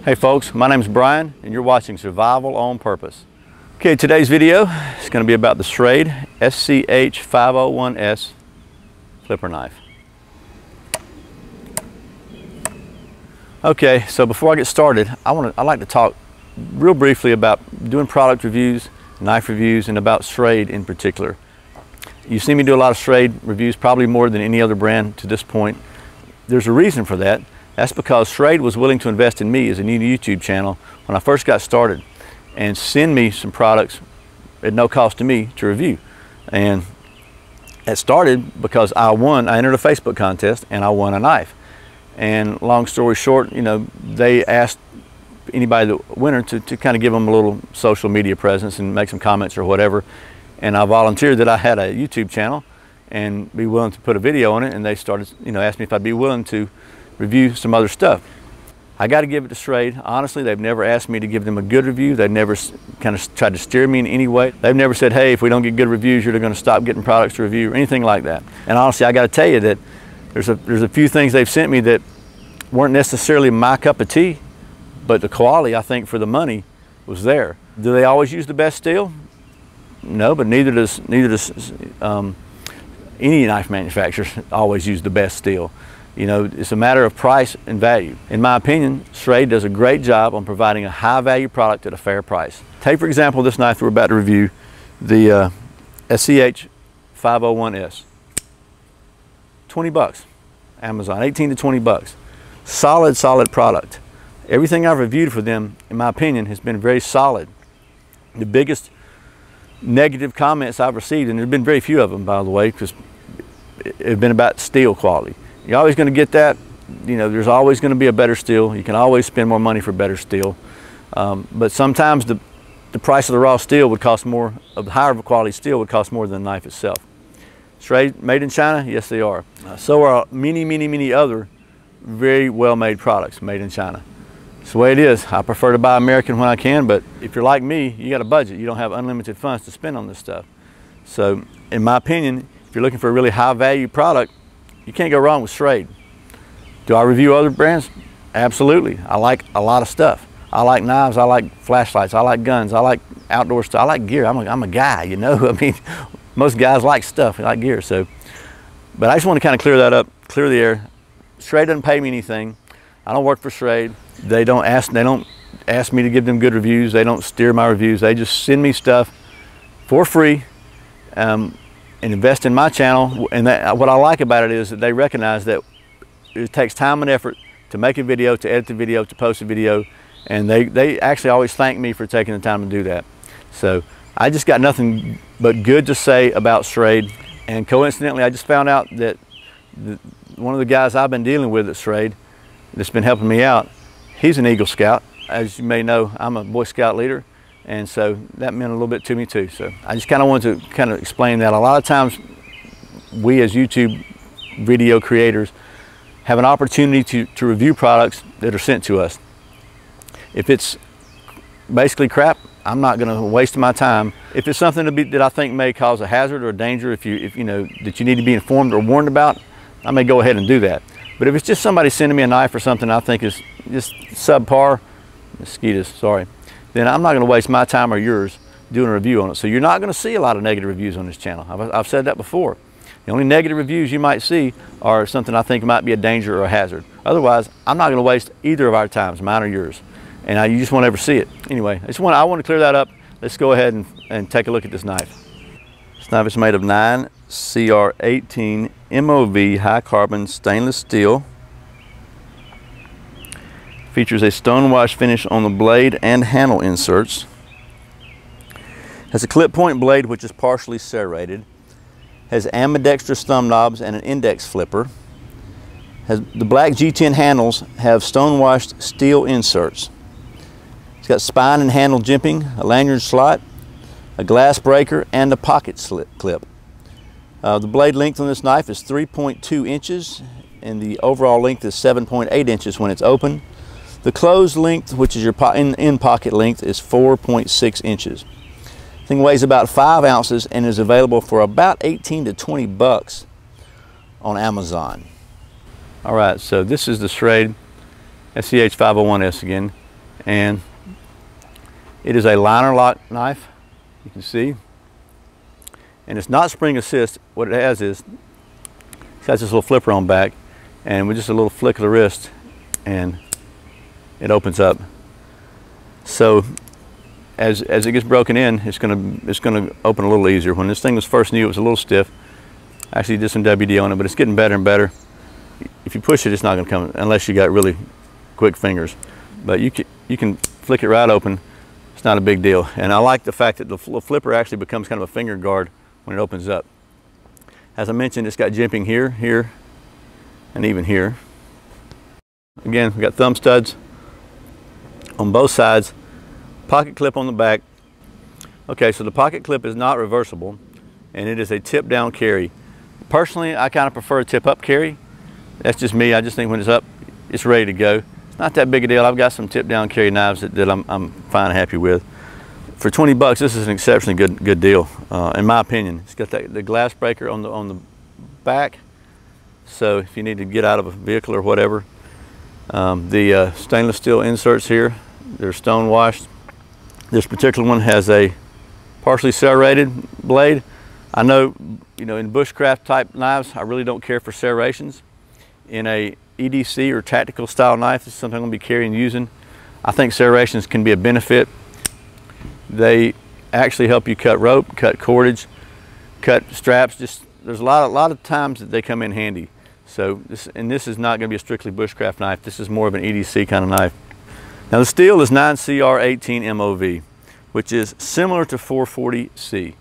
Hey folks, my name is Brian and you're watching Survival on Purpose. Okay, today's video is going to be about the Schrade SCH501S flipper knife. Okay, so before I get started, I'd like to talk real briefly about doing product reviews, knife reviews, and about Schrade in particular. You see me do a lot of Schrade reviews, probably more than any other brand to this point. There's a reason for that. That's because Schrade was willing to invest in me as a new YouTube channel when I first got started and send me some products at no cost to me to review. And it started because I entered a Facebook contest and I won a knife. And long story short, you know, they asked anybody, the winner, to kind of give them a little social media presence and make some comments or whatever. And I volunteered that I had a YouTube channel and be willing to put a video on it, and they started, you know, asked me if I'd be willing to review some other stuff. I got to give it to Schrade. Honestly, they've never asked me to give them a good review. They've never kind of tried to steer me in any way. They've never said, hey, if we don't get good reviews, you're going to stop getting products to review or anything like that. And honestly, I got to tell you that there's a few things they've sent me that weren't necessarily my cup of tea, but the quality, I think, for the money was there. Do they always use the best steel? No, but neither does any knife manufacturers always use the best steel. You know, it's a matter of price and value. In my opinion, Schrade does a great job on providing a high value product at a fair price. Take, for example, this knife we're about to review, the SCH501S. 20 bucks, Amazon, 18 to 20 bucks. Solid product. Everything I've reviewed for them, in my opinion, has been very solid. The biggest negative comments I've received, and there's been very few of them, by the way, because it's been about steel quality. You're always going to get that. You know, there's always going to be a better steel. You can always spend more money for better steel. But sometimes the price of the raw steel would cost more, of the higher quality steel would cost more than the knife itself. Schrade, made in China? Yes, they are. So are many other very well-made products made in China. It's the way it is. I prefer to buy American when I can, but if you're like me, you got a budget. You don't have unlimited funds to spend on this stuff. So, in my opinion, if you're looking for a really high-value product, you can't go wrong with Schrade. Do I review other brands? Absolutely. I like a lot of stuff. I like knives, I like flashlights, I like guns, I like outdoor stuff, I like gear. I'm a guy, you know. I mean, most guys like stuff, they like gear. So, but I just want to kind of clear that up, clear the air. Schrade doesn't pay me anything. I don't work for Schrade. They don't ask me to give them good reviews. They don't steer my reviews. They just send me stuff for free. And invest in my channel, and what I like about it is that they recognize that it takes time and effort to make a video, to edit the video, to post a video, and they actually always thank me for taking the time to do that. So I just got nothing but good to say about Schrade, and coincidentally I just found out that one of the guys I've been dealing with at Schrade that's been helping me out, he's an Eagle Scout. As you may know, I'm a Boy Scout leader, and so that meant a little bit to me too. So I just kind of wanted to kind of explain that. A lot of times we as YouTube video creators have an opportunity to review products that are sent to us. If it's basically crap, I'm not going to waste my time. If it's something that I think may cause a hazard or a danger, if you know that you need to be informed or warned about, I may go ahead and do that. But if it's just somebody sending me a knife or something I think is just subpar, mosquitoes, sorry, then I'm not going to waste my time or yours doing a review on it. So you're not going to see a lot of negative reviews on this channel. I've said that before. The only negative reviews you might see are something I think might be a danger or a hazard. Otherwise, I'm not going to waste either of our times, mine or yours. And you just won't ever see it. Anyway, I want to clear that up. Let's go ahead and take a look at this knife. This knife is made of 9CR18 MOV high carbon stainless steel. Features a stonewash finish on the blade and handle inserts. Has a clip point blade which is partially serrated. Has ambidextrous thumb knobs and an index flipper. The black G10 handles have stonewashed steel inserts. It's got spine and handle jimping, a lanyard slot, a glass breaker, and a pocket clip. The blade length on this knife is 3.2 inches, and the overall length is 7.8 inches when it's open. The closed length, which is your in-pocket length, is 4.6 inches. The thing weighs about 5 ounces and is available for about 18 to 20 bucks on Amazon. All right, so this is the Schrade SCH501S again. And it is a liner lock knife, you can see. And it's not spring assist. What it has is, it has this little flipper on back, and with just a little flick of the wrist, and it opens up. So as it gets broken in, it's gonna open a little easier. When this thing was first new, it was a little stiff. I actually did some WD on it, but it's getting better and better. If you push it, it's not gonna come, unless you got really quick fingers. But you can flick it right open. It's not a big deal. And I like the fact that the flipper actually becomes kind of a finger guard when it opens up. As I mentioned, it's got jimping here, here, and even here. Again, we got thumb studs on both sides, pocket clip on the back. Okay, so the pocket clip is not reversible, and it is a tip down carry. Personally, I kind of prefer a tip up carry. That's just me. I just think when it's up, it's ready to go. It's not that big a deal. I've got some tip down carry knives that I'm fine and happy with. For 20 bucks, this is an exceptionally good deal, in my opinion. It's got the glass breaker on the back, so if you need to get out of a vehicle or whatever. The stainless steel inserts here, they're stone washed. This particular one has a partially serrated blade. I know, in bushcraft type knives, I really don't care for serrations. In a EDC or tactical style knife, this is something I'm going to be carrying and using. I think serrations can be a benefit. They actually help you cut rope, cut cordage, cut straps. There's a lot of times that they come in handy. So this is not going to be a strictly bushcraft knife. This is more of an EDC kind of knife. Now the steel is 9CR18 MOV, which is similar to 440C.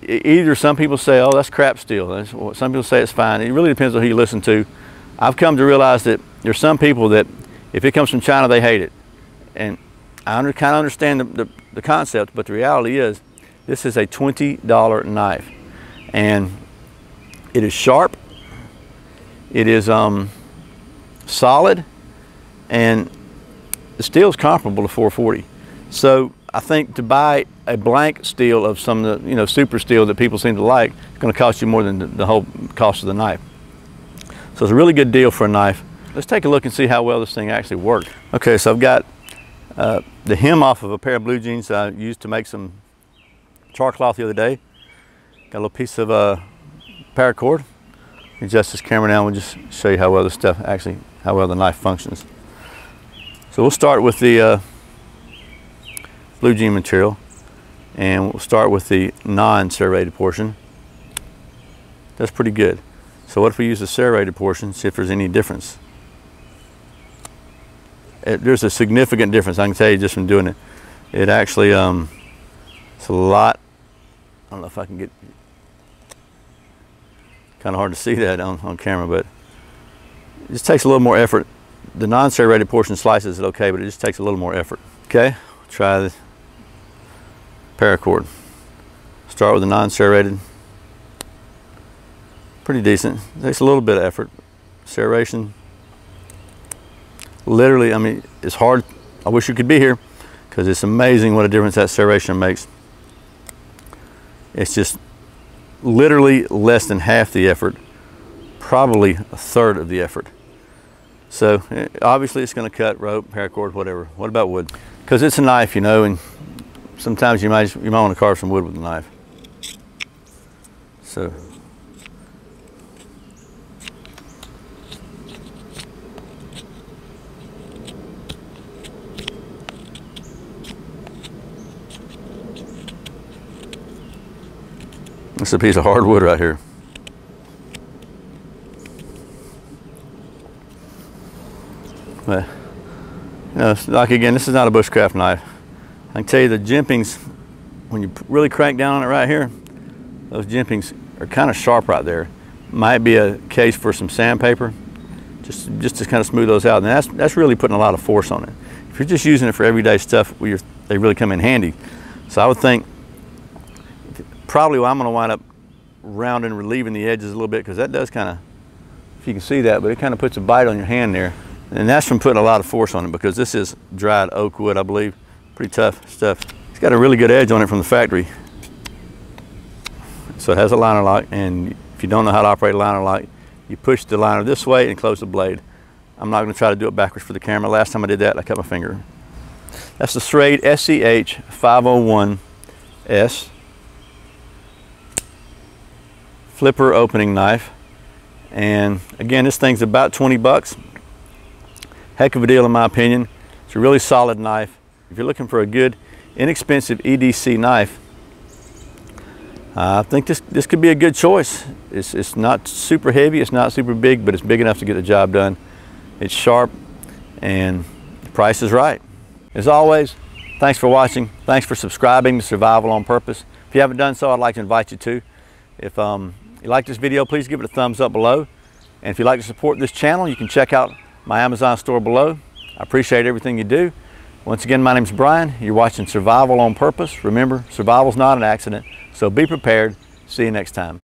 Either some people say, oh, that's crap steel. Some people say it's fine. It really depends on who you listen to. I've come to realize that there's some people that if it comes from China, they hate it. And I kind of understand the concept, but the reality is this is a $20 knife. And it is sharp, it is solid, and the steel is comparable to 440. So I think to buy a blank steel of some of the super steel that people seem to like, it's going to cost you more than the whole cost of the knife. So it's a really good deal for a knife. Let's take a look and see how well this thing actually worked. Okay, so I've got the hem off of a pair of blue jeans I used to make some char cloth the other day. Got a little piece of paracord. Adjust this camera now and we'll just show you how well this stuff actually, how well the knife functions. So we'll start with the blue jean material, and we'll start with the non-serrated portion. That's pretty good. So what if we use the serrated portion, see if there's any difference? There's a significant difference, I can tell you just from doing it. It actually, it's a lot, I don't know if I can get, kind of hard to see that on camera, but it just takes a little more effort. The non-serrated portion slices it okay, but it just takes a little more effort. Okay, try the paracord. Start with the non-serrated. Pretty decent. It takes a little bit of effort. Serration, literally, I mean, it's hard. I wish you could be here because it's amazing what a difference that serration makes. It's just literally less than half the effort, probably a third of the effort. So obviously it's going to cut rope, paracord, whatever. What about wood? Because it's a knife, and sometimes you might want to carve some wood with a knife. So this is a piece of hardwood right here. But, like again, this is not a bushcraft knife. I can tell you the jimpings, when you really crank down on it right here, those jimpings are kind of sharp right there. Might be a case for some sandpaper, just to kind of smooth those out. And that's really putting a lot of force on it. If you're just using it for everyday stuff, they really come in handy. So I would think probably I'm going to wind up rounding, relieving the edges a little bit, because that does kind of, if you can see that, but it kind of puts a bite on your hand there. And that's from putting a lot of force on it, because this is dried oak wood, I believe. Pretty tough stuff. It's got a really good edge on it from the factory. So it has a liner lock, and if you don't know how to operate a liner lock, you push the liner this way and close the blade. I'm not going to try to do it backwards for the camera. Last time I did that, I cut my finger. That's the Schrade SCH501S flipper opening knife. And again, this thing's about 20 bucks. Heck of a deal in my opinion. It's a really solid knife. If you're looking for a good, inexpensive EDC knife, I think this could be a good choice. It's not super heavy, it's not super big, but it's big enough to get the job done. It's sharp, and the price is right. As always, thanks for watching. Thanks for subscribing to Survival on Purpose. If you haven't done so, I'd like to invite you to. If you like this video, please give it a thumbs up below. And if you'd like to support this channel, you can check out my Amazon store below. I appreciate everything you do. Once again, my name's Brian. You're watching Survival on Purpose. Remember, survival's not an accident, so be prepared. See you next time.